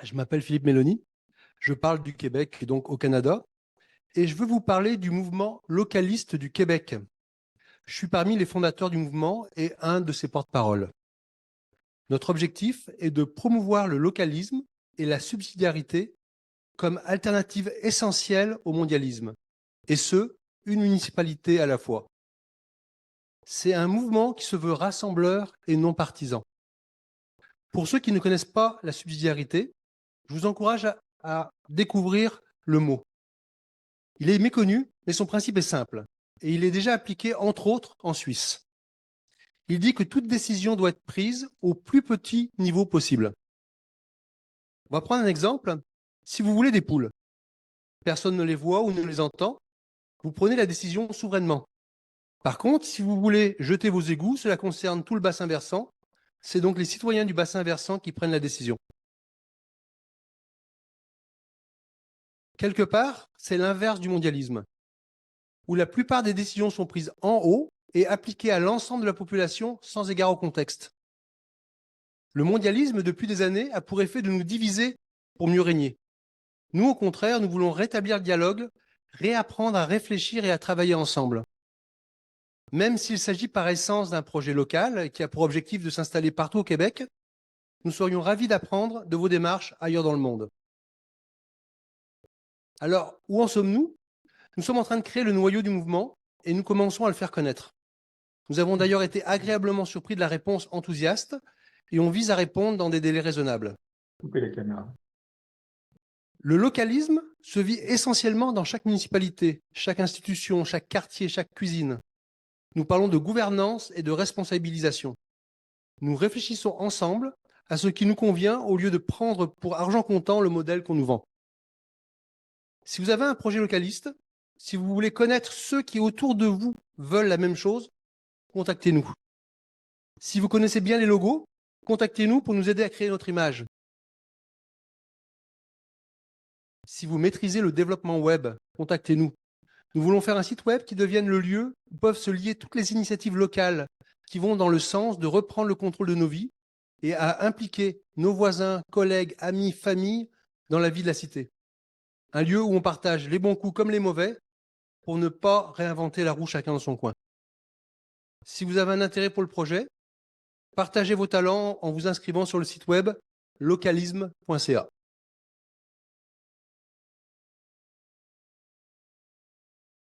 Je m'appelle Philippe Méloni, je parle du Québec et donc au Canada, et je veux vous parler du mouvement localiste du Québec. Je suis parmi les fondateurs du mouvement et un de ses porte-parole. Notre objectif est de promouvoir le localisme et la subsidiarité comme alternative essentielle au mondialisme, et ce, une municipalité à la fois. C'est un mouvement qui se veut rassembleur et non partisan. Pour ceux qui ne connaissent pas la subsidiarité, je vous encourage à découvrir le mot. Il est méconnu, mais son principe est simple, et il est déjà appliqué, entre autres, en Suisse. Il dit que toute décision doit être prise au plus petit niveau possible. On va prendre un exemple. Si vous voulez des poules, personne ne les voit ou ne les entend, vous prenez la décision souverainement. Par contre, si vous voulez jeter vos égouts, cela concerne tout le bassin versant. C'est donc les citoyens du bassin versant qui prennent la décision. Quelque part, c'est l'inverse du mondialisme, où la plupart des décisions sont prises en haut et appliquées à l'ensemble de la population sans égard au contexte. Le mondialisme, depuis des années, a pour effet de nous diviser pour mieux régner. Nous, au contraire, nous voulons rétablir le dialogue, réapprendre à réfléchir et à travailler ensemble. Même s'il s'agit par essence d'un projet local qui a pour objectif de s'installer partout au Québec, nous serions ravis d'apprendre de vos démarches ailleurs dans le monde. Alors, où en sommes-nous? Nous sommes en train de créer le noyau du mouvement et nous commençons à le faire connaître. Nous avons d'ailleurs été agréablement surpris de la réponse enthousiaste et on vise à répondre dans des délais raisonnables. Coupez la caméra. Le localisme se vit essentiellement dans chaque municipalité, chaque institution, chaque quartier, chaque cuisine. Nous parlons de gouvernance et de responsabilisation. Nous réfléchissons ensemble à ce qui nous convient au lieu de prendre pour argent comptant le modèle qu'on nous vend. Si vous avez un projet localiste, si vous voulez connaître ceux qui autour de vous veulent la même chose, contactez-nous. Si vous connaissez bien les logos, contactez-nous pour nous aider à créer notre image. Si vous maîtrisez le développement web, contactez-nous. Nous voulons faire un site web qui devienne le lieu où peuvent se lier toutes les initiatives locales qui vont dans le sens de reprendre le contrôle de nos vies et à impliquer nos voisins, collègues, amis, familles dans la vie de la cité. Un lieu où on partage les bons coups comme les mauvais pour ne pas réinventer la roue chacun dans son coin. Si vous avez un intérêt pour le projet, partagez vos talents en vous inscrivant sur le site web localisme.ca.